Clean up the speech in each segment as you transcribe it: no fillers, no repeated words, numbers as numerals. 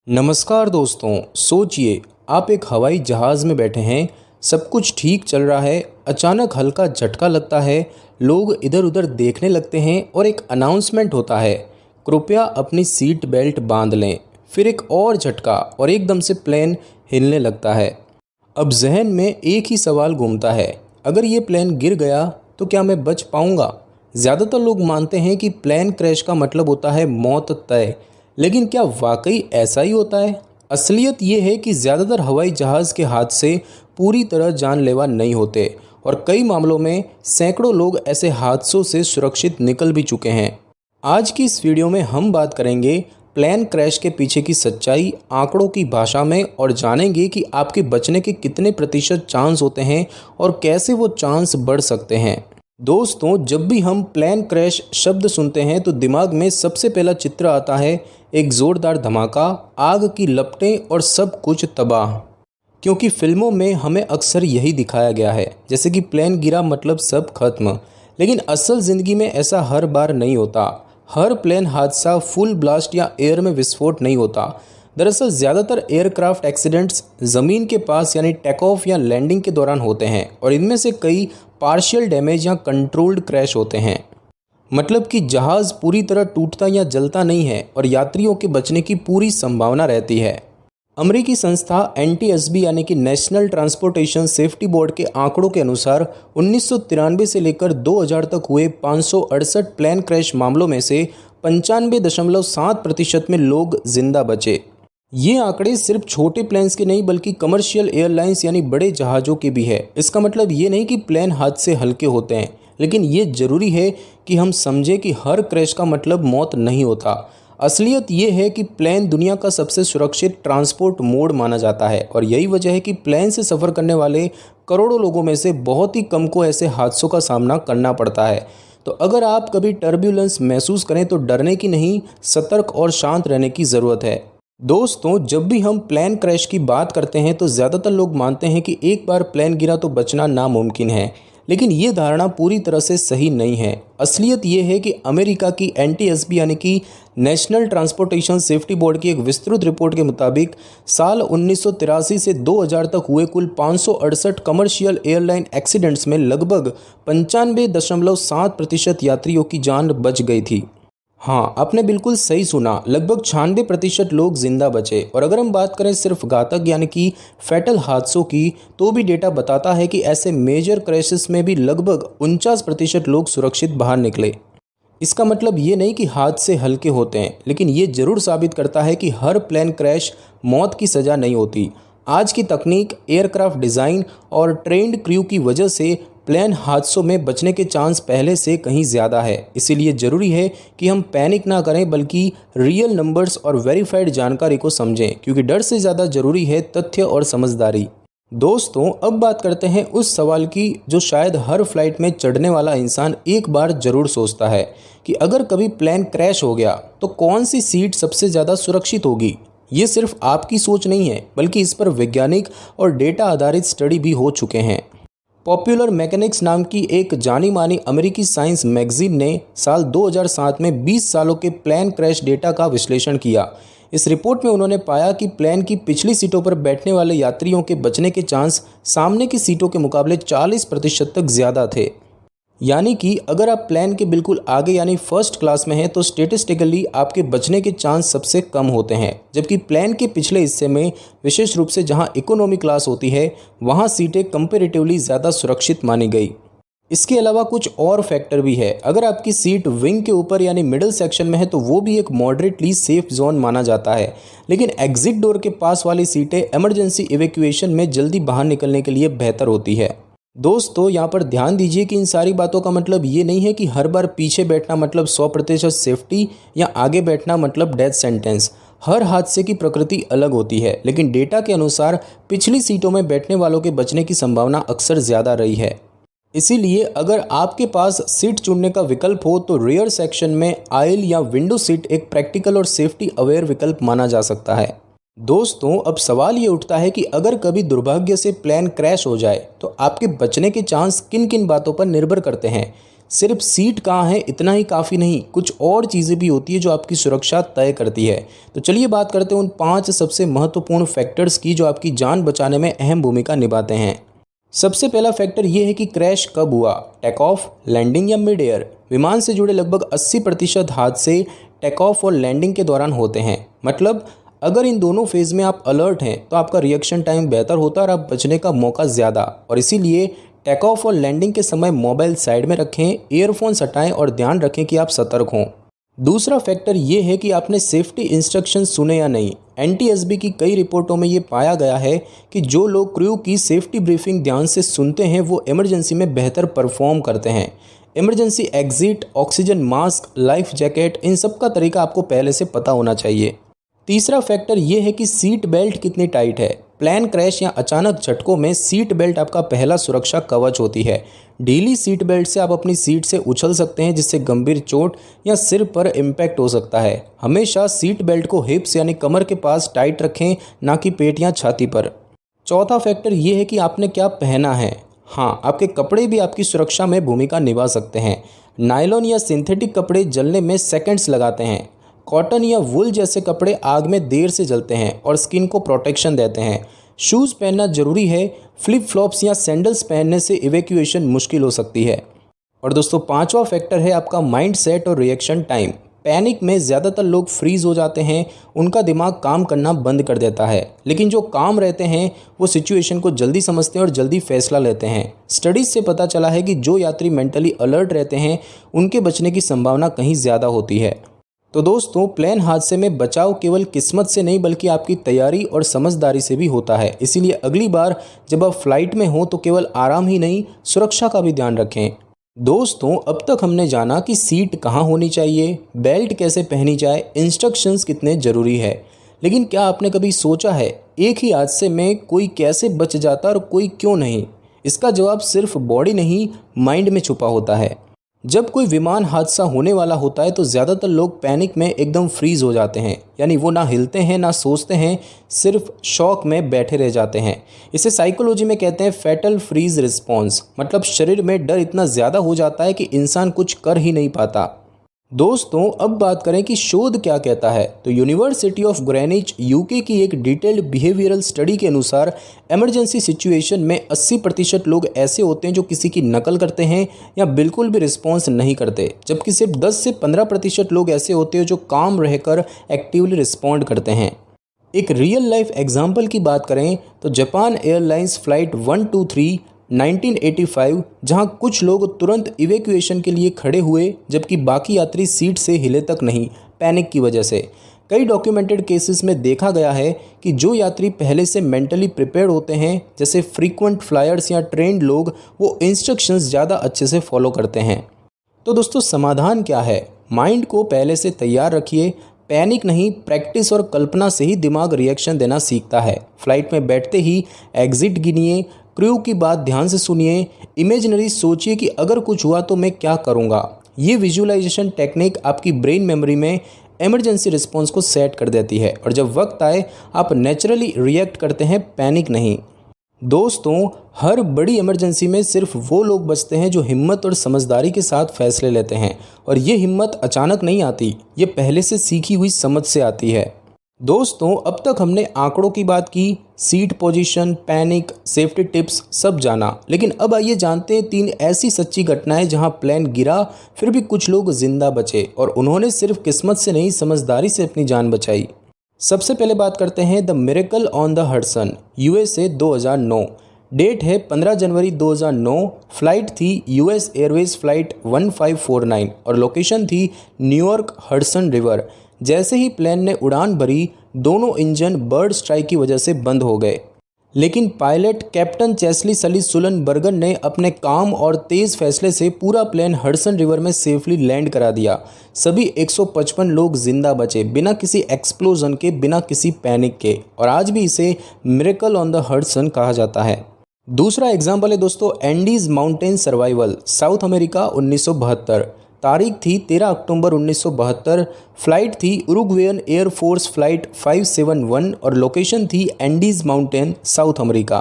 नमस्कार दोस्तों। सोचिए आप एक हवाई जहाज़ में बैठे हैं, सब कुछ ठीक चल रहा है। अचानक हल्का झटका लगता है, लोग इधर उधर देखने लगते हैं और एक अनाउंसमेंट होता है, कृपया अपनी सीट बेल्ट बांध लें। फिर एक और झटका और एकदम से प्लेन हिलने लगता है। अब जहन में एक ही सवाल घूमता है, अगर ये प्लेन गिर गया तो क्या मैं बच पाऊंगा? ज़्यादातर लोग मानते हैं कि प्लेन क्रैश का मतलब होता है मौत तय, लेकिन क्या वाकई ऐसा ही होता है? असलियत ये है कि ज़्यादातर हवाई जहाज़ के हादसे पूरी तरह जानलेवा नहीं होते और कई मामलों में सैकड़ों लोग ऐसे हादसों से सुरक्षित निकल भी चुके हैं। आज की इस वीडियो में हम बात करेंगे प्लेन क्रैश के पीछे की सच्चाई आंकड़ों की भाषा में और जानेंगे कि आपके बचने के कितने प्रतिशत चांस होते हैं और कैसे वो चांस बढ़ सकते हैं। दोस्तों, जब भी हम प्लेन क्रैश शब्द सुनते हैं तो दिमाग में सबसे पहला चित्र आता है एक ज़ोरदार धमाका, आग की लपटें और सब कुछ तबाह। क्योंकि फिल्मों में हमें अक्सर यही दिखाया गया है, जैसे कि प्लेन गिरा मतलब सब खत्म। लेकिन असल ज़िंदगी में ऐसा हर बार नहीं होता। हर प्लेन हादसा फुल ब्लास्ट या एयर में विस्फोट नहीं होता। दरअसल ज़्यादातर एयरक्राफ्ट एक्सीडेंट्स ज़मीन के पास यानी टेक ऑफ या लैंडिंग के दौरान होते हैं और इनमें से कई पार्शियल डैमेज या कंट्रोल्ड क्रैश होते हैं। मतलब कि जहाज़ पूरी तरह टूटता या जलता नहीं है और यात्रियों के बचने की पूरी संभावना रहती है। अमेरिकी संस्था NTSB यानी कि नेशनल ट्रांसपोर्टेशन सेफ्टी बोर्ड के आंकड़ों के अनुसार 1993 से लेकर 2000 तक हुए 568 प्लेन क्रैश मामलों में से 95.7% में लोग जिंदा बचे। ये आंकड़े सिर्फ छोटे प्लेन्स के नहीं बल्कि कमर्शियल एयरलाइंस यानी बड़े जहाज़ों के भी है। इसका मतलब ये नहीं कि प्लेन हादसे हल्के होते हैं, लेकिन ये ज़रूरी है कि हम समझें कि हर क्रैश का मतलब मौत नहीं होता। असलियत ये है कि प्लेन दुनिया का सबसे सुरक्षित ट्रांसपोर्ट मोड माना जाता है और यही वजह है कि प्लेन से सफ़र करने वाले करोड़ों लोगों में से बहुत ही कम को ऐसे हादसों का सामना करना पड़ता है। तो अगर आप कभी टर्ब्यूलेंस महसूस करें तो डरने की नहीं, सतर्क और शांत रहने की ज़रूरत है। दोस्तों, जब भी हम प्लेन क्रैश की बात करते हैं तो ज़्यादातर लोग मानते हैं कि एक बार प्लेन गिरा तो बचना नामुमकिन है, लेकिन ये धारणा पूरी तरह से सही नहीं है। असलियत ये है कि अमेरिका की NTSB यानी कि नेशनल ट्रांसपोर्टेशन सेफ्टी बोर्ड की एक विस्तृत रिपोर्ट के मुताबिक साल 1983 से 2000 तक हुए कुल 568 कमर्शियल एयरलाइन एक्सीडेंट्स में लगभग 95.7% यात्रियों की जान बच गई थी। हाँ, आपने बिल्कुल सही सुना, लगभग 96% लोग जिंदा बचे। और अगर हम बात करें सिर्फ घातक यानी कि फैटल हादसों की, तो भी डेटा बताता है कि ऐसे मेजर क्रैशेस में भी लगभग 49% लोग सुरक्षित बाहर निकले। इसका मतलब ये नहीं कि हादसे हल्के होते हैं, लेकिन ये ज़रूर साबित करता है कि हर प्लेन क्रैश मौत की सज़ा नहीं होती। आज की तकनीक, एयरक्राफ्ट डिज़ाइन और ट्रेंड क्रू की वजह से प्लेन हादसों में बचने के चांस पहले से कहीं ज़्यादा है। इसीलिए ज़रूरी है कि हम पैनिक ना करें बल्कि रियल नंबर्स और वेरीफाइड जानकारी को समझें, क्योंकि डर से ज़्यादा ज़रूरी है तथ्य और समझदारी। दोस्तों, अब बात करते हैं उस सवाल की जो शायद हर फ्लाइट में चढ़ने वाला इंसान एक बार ज़रूर सोचता है कि अगर कभी प्लेन क्रैश हो गया तो कौन सी सीट सबसे ज़्यादा सुरक्षित होगी। ये सिर्फ आपकी सोच नहीं है, बल्कि इस पर वैज्ञानिक और डेटा आधारित स्टडी भी हो चुके हैं। पॉपुलर मैकेनिक्स नाम की एक जानी मानी अमेरिकी साइंस मैगजीन ने साल 2007 में 20 सालों के प्लेन क्रैश डेटा का विश्लेषण किया। इस रिपोर्ट में उन्होंने पाया कि प्लेन की पिछली सीटों पर बैठने वाले यात्रियों के बचने के चांस सामने की सीटों के मुकाबले 40% तक ज़्यादा थे। यानी कि अगर आप प्लेन के बिल्कुल आगे यानी फर्स्ट क्लास में हैं तो स्टेटिस्टिकली आपके बचने के चांस सबसे कम होते हैं, जबकि प्लेन के पिछले हिस्से में, विशेष रूप से जहां इकोनॉमी क्लास होती है, वहां सीटें कंपैरेटिवली ज़्यादा सुरक्षित मानी गई। इसके अलावा कुछ और फैक्टर भी है। अगर आपकी सीट विंग के ऊपर यानी मिडिल सेक्शन में है तो वो भी एक मॉडरेटली सेफ जोन माना जाता है, लेकिन एग्जिट डोर के पास वाली सीटें इमरजेंसी इवैक्यूएशन में जल्दी बाहर निकलने के लिए बेहतर होती है। दोस्तों, यहाँ पर ध्यान दीजिए कि इन सारी बातों का मतलब ये नहीं है कि हर बार पीछे बैठना मतलब 100% सेफ्टी या आगे बैठना मतलब डेथ सेंटेंस। हर हादसे की प्रकृति अलग होती है, लेकिन डेटा के अनुसार पिछली सीटों में बैठने वालों के बचने की संभावना अक्सर ज़्यादा रही है। इसीलिए अगर आपके पास सीट चुनने का विकल्प हो तो रियर सेक्शन में आयल या विंडो सीट एक प्रैक्टिकल और सेफ्टी अवेयर विकल्प माना जा सकता है। दोस्तों, अब सवाल ये उठता है कि अगर कभी दुर्भाग्य से प्लेन क्रैश हो जाए तो आपके बचने के चांस किन किन बातों पर निर्भर करते हैं। सिर्फ सीट कहाँ है इतना ही काफ़ी नहीं, कुछ और चीज़ें भी होती है जो आपकी सुरक्षा तय करती है। तो चलिए बात करते हैं उन 5 सबसे महत्वपूर्ण फैक्टर्स की जो आपकी जान बचाने में अहम भूमिका निभाते हैं। सबसे पहला फैक्टर ये है कि क्रैश कब हुआ, टेक ऑफ, लैंडिंग या मिड एयर। विमान से जुड़े लगभग 80% हादसे टेक ऑफ और लैंडिंग के दौरान होते हैं। मतलब अगर इन दोनों फेज में आप अलर्ट हैं तो आपका रिएक्शन टाइम बेहतर होता है और आप बचने का मौका ज़्यादा। और इसीलिए टेक ऑफ और लैंडिंग के समय मोबाइल साइड में रखें, ईयरफोन्स हटाएं और ध्यान रखें कि आप सतर्क हों। दूसरा फैक्टर ये है कि आपने सेफ्टी इंस्ट्रक्शन सुने या नहीं। NTSB की कई रिपोर्टों में ये पाया गया है कि जो लोग क्रू की सेफ्टी ब्रीफिंग ध्यान से सुनते हैं वो इमरजेंसी में बेहतर परफॉर्म करते हैं। Emergency exit, oxygen mask, life jacket, इन सब का तरीका आपको पहले से पता होना चाहिए। तीसरा फैक्टर ये है कि सीट बेल्ट कितनी टाइट है। प्लेन क्रैश या अचानक झटकों में सीट बेल्ट आपका पहला सुरक्षा कवच होती है। ढीली सीट बेल्ट से आप अपनी सीट से उछल सकते हैं जिससे गंभीर चोट या सिर पर इम्पैक्ट हो सकता है। हमेशा सीट बेल्ट को हिप्स यानी कमर के पास टाइट रखें, ना कि पेट या छाती पर। चौथा फैक्टर ये है कि आपने क्या पहना है। हाँ, आपके कपड़े भी आपकी सुरक्षा में भूमिका निभा सकते हैं। नायलॉन या सिंथेटिक कपड़े जलने में सेकंड्स लगाते हैं। कॉटन या वुल जैसे कपड़े आग में देर से जलते हैं और स्किन को प्रोटेक्शन देते हैं। शूज़ पहनना जरूरी है। फ्लिप फ्लॉप्स या सैंडल्स पहनने से इवैक्यूएशन मुश्किल हो सकती है। और दोस्तों, पांचवा फैक्टर है आपका माइंड सेट और रिएक्शन टाइम। पैनिक में ज़्यादातर लोग फ्रीज हो जाते हैं, उनका दिमाग काम करना बंद कर देता है। लेकिन जो काम रहते हैं वो सिचुएशन को जल्दी समझते हैं और जल्दी फैसला लेते हैं। स्टडीज़ से पता चला है कि जो यात्री मेंटली अलर्ट रहते हैं उनके बचने की संभावना कहीं ज़्यादा होती है। तो दोस्तों, प्लेन हादसे में बचाव केवल किस्मत से नहीं बल्कि आपकी तैयारी और समझदारी से भी होता है। इसीलिए अगली बार जब आप फ्लाइट में हो तो केवल आराम ही नहीं, सुरक्षा का भी ध्यान रखें। दोस्तों, अब तक हमने जाना कि सीट कहाँ होनी चाहिए, बेल्ट कैसे पहनी जाए, इंस्ट्रक्शंस कितने ज़रूरी है। लेकिन क्या आपने कभी सोचा है एक ही हादसे में कोई कैसे बच जाता और कोई क्यों नहीं? इसका जवाब सिर्फ बॉडी नहीं, माइंड में छुपा होता है। जब कोई विमान हादसा होने वाला होता है तो ज़्यादातर लोग पैनिक में एकदम फ्रीज हो जाते हैं। यानी वो ना हिलते हैं ना सोचते हैं, सिर्फ शॉक में बैठे रह जाते हैं। इसे साइकोलॉजी में कहते हैं फैटल फ्रीज रिस्पॉन्स। मतलब शरीर में डर इतना ज़्यादा हो जाता है कि इंसान कुछ कर ही नहीं पाता। दोस्तों, अब बात करें कि शोध क्या कहता है। तो यूनिवर्सिटी ऑफ ग्रेनिच यूके की एक डिटेल्ड बिहेवियरल स्टडी के अनुसार इमरजेंसी सिचुएशन में 80% लोग ऐसे होते हैं जो किसी की नकल करते हैं या बिल्कुल भी रिस्पॉन्स नहीं करते, जबकि सिर्फ 10 से 15% लोग ऐसे होते हैं जो काम रहकर एक्टिवली रिस्पॉन्ड करते हैं। एक रियल लाइफ एग्जाम्पल की बात करें तो जापान एयरलाइंस फ्लाइट 123 1985, जहां कुछ लोग तुरंत इवैक्यूएशन के लिए खड़े हुए जबकि बाकी यात्री सीट से हिले तक नहीं, पैनिक की वजह से। कई डॉक्यूमेंटेड केसेस में देखा गया है कि जो यात्री पहले से मेंटली प्रिपेयर्ड होते हैं, जैसे फ्रीक्वेंट फ्लायर्स या ट्रेंड लोग, वो इंस्ट्रक्शंस ज़्यादा अच्छे से फॉलो करते हैं। तो दोस्तों, समाधान क्या है? माइंड को पहले से तैयार रखिए। पैनिक नहीं, प्रैक्टिस और कल्पना से ही दिमाग रिएक्शन देना सीखता है। फ्लाइट में बैठते ही एग्जिट गिनिए, क्रू की बात ध्यान से सुनिए, इमेजिनरी सोचिए कि अगर कुछ हुआ तो मैं क्या करूँगा। ये विजुअलाइजेशन टेक्निक आपकी ब्रेन मेमोरी में इमरजेंसी रिस्पॉन्स को सेट कर देती है और जब वक्त आए आप नेचुरली रिएक्ट करते हैं, पैनिक नहीं। दोस्तों, हर बड़ी इमरजेंसी में सिर्फ वो लोग बचते हैं जो हिम्मत और समझदारी के साथ फैसले लेते हैं। और ये हिम्मत अचानक नहीं आती, ये पहले से सीखी हुई समझ से आती है। दोस्तों, अब तक हमने आंकड़ों की बात की, seat position, panic, safety tips सब जाना। लेकिन अब आइए जानते हैं 3 ऐसी सच्ची घटनाएं जहां प्लेन गिरा फिर भी कुछ लोग जिंदा बचे और उन्होंने सिर्फ किस्मत से नहीं, समझदारी से अपनी जान बचाई। सबसे पहले बात करते हैं the miracle on the Hudson, USA 2009। Date है 15 जनवरी 2009। फ्लाइट थी US एयरवेज फ्लाइट 1549 और लोकेशन थी न्यूयॉर्क हडसन रिवर। जैसे ही प्लेन ने उड़ान भरी, दोनों इंजन बर्ड स्ट्राइक की वजह से बंद हो गए। लेकिन पायलट कैप्टन चेस्ली सलीसुलन बर्गन ने अपने काम और तेज़ फैसले से पूरा प्लेन हडसन रिवर में सेफली लैंड करा दिया। सभी 155 लोग जिंदा बचे, बिना किसी एक्सप्लोजन के, बिना किसी पैनिक के। और आज भी इसे मिरेकल ऑन द हडसन कहा जाता है। दूसरा एग्जाम्पल है दोस्तों Andes mountain survival, south America 1972। तारीख थी 13 अक्टूबर 1972। फ्लाइट थी उरुग्वेयन एयरफोर्स फ्लाइट 571 और लोकेशन थी एंडीज माउंटेन, साउथ अमेरिका।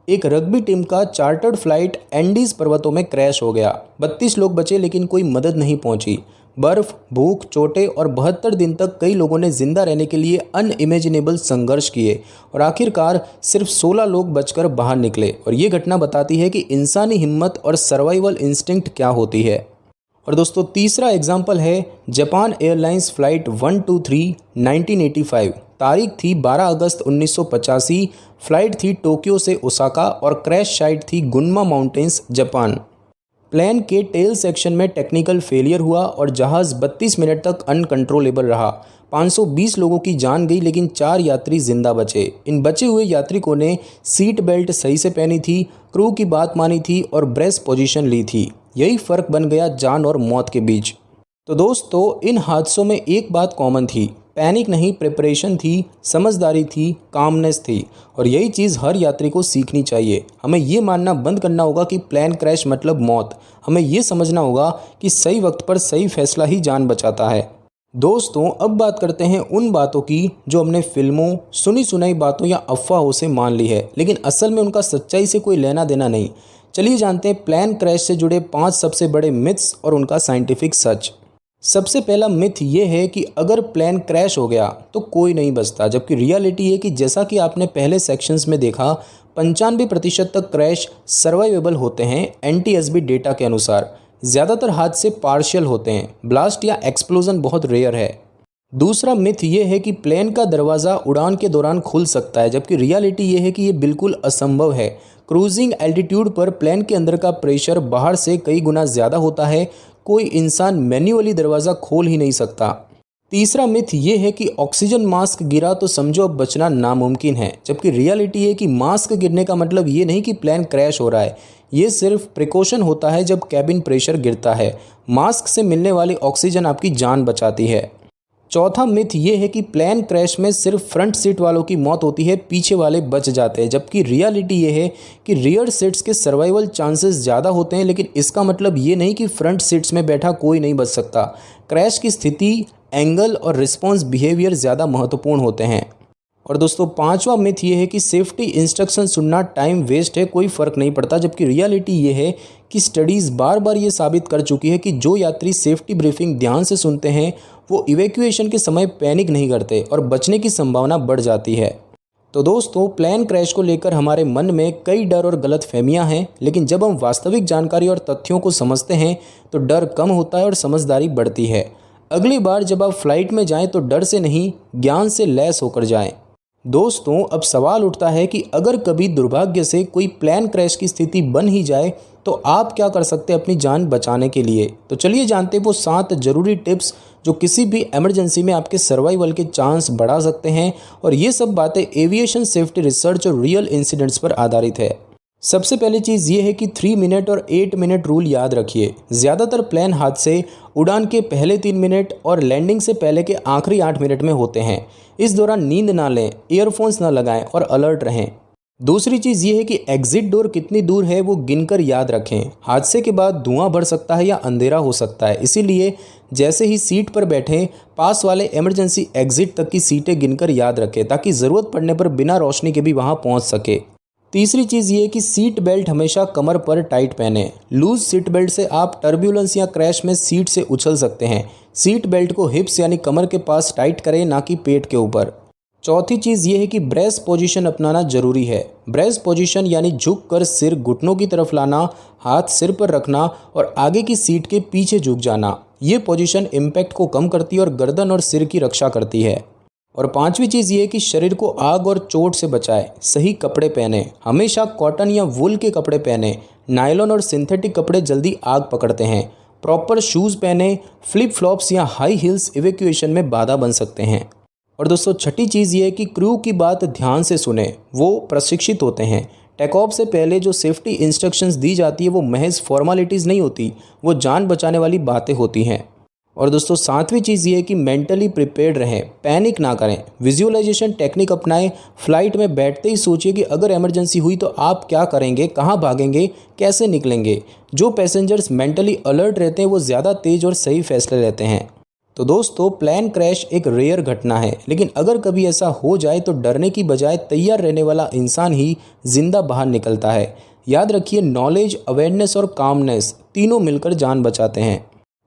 एक रग्बी टीम का चार्टर्ड फ्लाइट एंडीज पर्वतों में क्रैश हो गया। 32 लोग बचे लेकिन कोई मदद नहीं पहुंची। बर्फ, भूख, चोटें और 72 दिन तक कई लोगों ने जिंदा रहने के लिए अनइमेजिनेबल संघर्ष किए और आखिरकार सिर्फ 16 लोग बचकर बाहर निकले। और ये घटना बताती है कि इंसानी हिम्मत और सर्वाइवल इंस्टिंक्ट क्या होती है। और दोस्तों तीसरा एग्जाम्पल है जापान एयरलाइंस फ्लाइट 123 1985। तारीख थी 12 अगस्त 1985। फ्लाइट थी टोक्यो से ओसाका और क्रैश साइट थी गुन्मा माउंटेन्स, जापान। प्लेन के टेल सेक्शन में टेक्निकल फेलियर हुआ और जहाज़ 32 मिनट तक अनकंट्रोलेबल रहा। 520 लोगों की जान गई लेकिन 4 यात्री जिंदा बचे। इन बचे हुए यात्रिकों ने सीट बेल्ट सही से पहनी थी, क्रू की बात मानी थी और ब्रेस्ट पोजीशन ली थी। यही फ़र्क बन गया जान और मौत के बीच। तो दोस्तों इन हादसों में एक बात कॉमन थी, पैनिक नहीं, प्रिपरेशन थी, समझदारी थी, कामनेस थी। और यही चीज़ हर यात्री को सीखनी चाहिए। हमें ये मानना बंद करना होगा कि प्लेन क्रैश मतलब मौत। हमें ये समझना होगा कि सही वक्त पर सही फैसला ही जान बचाता है। दोस्तों अब बात करते हैं उन बातों की जो हमने फिल्मों, सुनी सुनाई बातों या अफवाहों से मान ली है, लेकिन असल में उनका सच्चाई से कोई लेना देना नहीं। चलिए जानते हैं प्लेन क्रैश से जुड़े 5 सबसे बड़े मिथ्स और उनका साइंटिफिक सच। सबसे पहला मिथ ये है कि अगर प्लेन क्रैश हो गया तो कोई नहीं बचता, जबकि रियलिटी है कि जैसा कि आपने पहले सेक्शंस में देखा 95% तक क्रैश सर्वाइवेबल होते हैं NTSB डेटा के अनुसार। ज़्यादातर हादसे पार्शियल होते हैं, ब्लास्ट या एक्सप्लोजन बहुत रेयर है। दूसरा मिथ ये है कि प्लेन का दरवाज़ा उड़ान के दौरान खुल सकता है, जबकि रियलिटी ये है कि ये बिल्कुल असंभव है। क्रूजिंग एल्टीट्यूड पर प्लेन के अंदर का प्रेशर बाहर से कई गुना ज़्यादा होता है। कोई इंसान मैन्युअली दरवाज़ा खोल ही नहीं सकता। तीसरा मिथ ये है कि ऑक्सीजन मास्क गिरा तो समझो अब बचना नामुमकिन है, जबकि रियलिटी है कि मास्क गिरने का मतलब ये नहीं कि प्लेन क्रैश हो रहा है। ये सिर्फ प्रिकॉशन होता है जब कैबिन प्रेशर गिरता है। मास्क से मिलने वाली ऑक्सीजन आपकी जान बचाती है। चौथा मिथ ये है कि प्लेन क्रैश में सिर्फ फ्रंट सीट वालों की मौत होती है, पीछे वाले बच जाते हैं, जबकि रियलिटी ये है कि रियर सीट्स के सर्वाइवल चांसेस ज़्यादा होते हैं। लेकिन इसका मतलब ये नहीं कि फ्रंट सीट्स में बैठा कोई नहीं बच सकता। क्रैश की स्थिति, एंगल और रिस्पॉन्स बिहेवियर ज़्यादा महत्वपूर्ण होते हैं। और दोस्तों पांचवा मिथ ये है कि सेफ्टी इंस्ट्रक्शन सुनना टाइम वेस्ट है, कोई फ़र्क नहीं पड़ता, जबकि रियलिटी ये है कि स्टडीज़ बार बार ये साबित कर चुकी है कि जो यात्री सेफ्टी ब्रीफिंग ध्यान से सुनते हैं वो इवैक्यूएशन के समय पैनिक नहीं करते और बचने की संभावना बढ़ जाती है। तो दोस्तों प्लेन क्रैश को लेकर हमारे मन में कई डर और गलतफहमियां हैं, लेकिन जब हम वास्तविक जानकारी और तथ्यों को समझते हैं तो डर कम होता है और समझदारी बढ़ती है। अगली बार जब आप फ्लाइट में जाएं तो डर से नहीं, ज्ञान से लैस होकर जाएं। दोस्तों अब सवाल उठता है कि अगर कभी दुर्भाग्य से कोई प्लेन क्रैश की स्थिति बन ही जाए तो आप क्या कर सकते हैं अपनी जान बचाने के लिए। तो चलिए जानते हैं वो 7 जरूरी टिप्स जो किसी भी इमरजेंसी में आपके सर्वाइवल के चांस बढ़ा सकते हैं। और ये सब बातें एविएशन सेफ्टी रिसर्च और रियल इंसिडेंट्स पर आधारित है। सबसे पहली चीज़ ये है कि 3 मिनट और 8 मिनट रूल याद रखिए। ज़्यादातर प्लेन हादसे उड़ान के पहले 3 मिनट और लैंडिंग से पहले के आखिरी 8 मिनट में होते हैं। इस दौरान नींद ना लें, ईयरफोन्स ना लगाएं और अलर्ट रहें। दूसरी चीज़ ये है कि एग्जिट डोर कितनी दूर है वो गिनकर याद रखें। हादसे के बाद धुआं भर सकता है या अंधेरा हो सकता है, इसीलिए जैसे ही सीट पर बैठें पास वाले इमरजेंसी एग्जिट तक की सीटें गिनकर याद रखें ताकि ज़रूरत पड़ने पर बिना रोशनी के भी वहां पहुंच सके। तीसरी चीज़ ये कि सीट बेल्ट हमेशा कमर पर टाइट पहने। लूज सीट बेल्ट से आप टर्ब्यूलेंस या क्रैश में सीट से उछल सकते हैं। सीट बेल्ट को हिप्स यानी कमर के पास टाइट करें, ना कि पेट के ऊपर। चौथी चीज़ ये है कि ब्रेस्ट पोजीशन अपनाना जरूरी है। ब्रेस्ट पोजीशन यानी झुककर सिर घुटनों की तरफ लाना, हाथ सिर पर रखना और आगे की सीट के पीछे झुक जाना। ये पोजीशन इम्पैक्ट को कम करती है और गर्दन और सिर की रक्षा करती है। और पांचवी चीज़ ये है कि शरीर को आग और चोट से बचाए। सही कपड़े पहने, हमेशा कॉटन या वूल के कपड़े पहने। नायलॉन और सिंथेटिक कपड़े जल्दी आग पकड़ते हैं। प्रॉपर शूज़ पहने, फ्लिप फ्लॉप्स या हाई हील्स इवैक्यूएशन में बाधा बन सकते हैं। और दोस्तों छठी चीज़ ये है कि क्रू की बात ध्यान से सुने, वो प्रशिक्षित होते हैं। टेक ऑफ से पहले जो सेफ्टी इंस्ट्रक्शंस दी जाती है वो महज फॉर्मेलिटीज़ नहीं होती, वो जान बचाने वाली बातें होती हैं। और दोस्तों 7वीं चीज़ ये है कि मेंटली प्रिपेयर्ड रहें, पैनिक ना करें। विजुअलाइजेशन टेक्निक अपनाएं। फ्लाइट में बैठते ही सोचिए कि अगर इमरजेंसी हुई तो आप क्या करेंगे, कहाँ भागेंगे, कैसे निकलेंगे। जो पैसेंजर्स मेंटली अलर्ट रहते हैं वो ज़्यादा तेज़ और सही फैसले लेते हैं। तो दोस्तों प्लेन क्रैश एक रेयर घटना है, लेकिन अगर कभी ऐसा हो जाए तो डरने की बजाय तैयार रहने वाला इंसान ही जिंदा बाहर निकलता है। याद रखिए, नॉलेज, अवेयरनेस और कामनेस तीनों मिलकर जान बचाते हैं।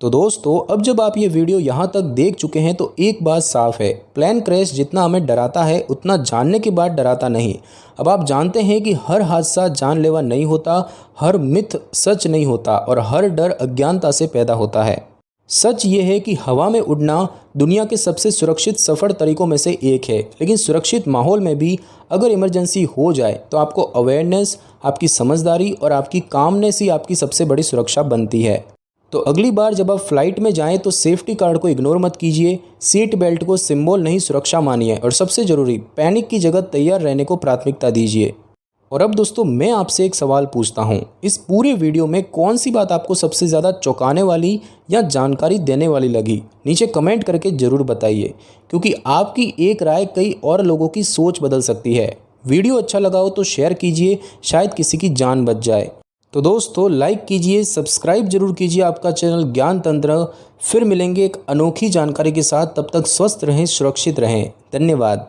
तो दोस्तों अब जब आप ये वीडियो यहाँ तक देख चुके हैं तो एक बात साफ है, प्लेन क्रैश जितना हमें डराता है उतना जानने के बाद डराता नहीं। अब आप जानते हैं कि हर हादसा जानलेवा नहीं होता, हर मिथ सच नहीं होता और हर डर अज्ञानता से पैदा होता है। सच ये है कि हवा में उड़ना दुनिया के सबसे सुरक्षित सफ़र तरीकों में से एक है, लेकिन सुरक्षित माहौल में भी अगर इमरजेंसी हो जाए तो आपको अवेयरनेस, आपकी समझदारी और आपकी कामनेस ही आपकी सबसे बड़ी सुरक्षा बनती है। तो अगली बार जब आप फ्लाइट में जाएं तो सेफ्टी कार्ड को इग्नोर मत कीजिए, सीट बेल्ट को सिंबल नहीं सुरक्षा मानिए और सबसे ज़रूरी पैनिक की जगह तैयार रहने को प्राथमिकता दीजिए। और अब दोस्तों मैं आपसे एक सवाल पूछता हूं, इस पूरे वीडियो में कौन सी बात आपको सबसे ज़्यादा चौंकाने वाली या जानकारी देने वाली लगी? नीचे कमेंट करके ज़रूर बताइए, क्योंकि आपकी एक राय कई और लोगों की सोच बदल सकती है। वीडियो अच्छा लगा हो तो शेयर कीजिए, शायद किसी की जान बच जाए। तो दोस्तों लाइक कीजिए, सब्सक्राइब जरूर कीजिए आपका चैनल ज्ञान तंत्र। फिर मिलेंगे एक अनोखी जानकारी के साथ, तब तक स्वस्थ रहें, सुरक्षित रहें। धन्यवाद।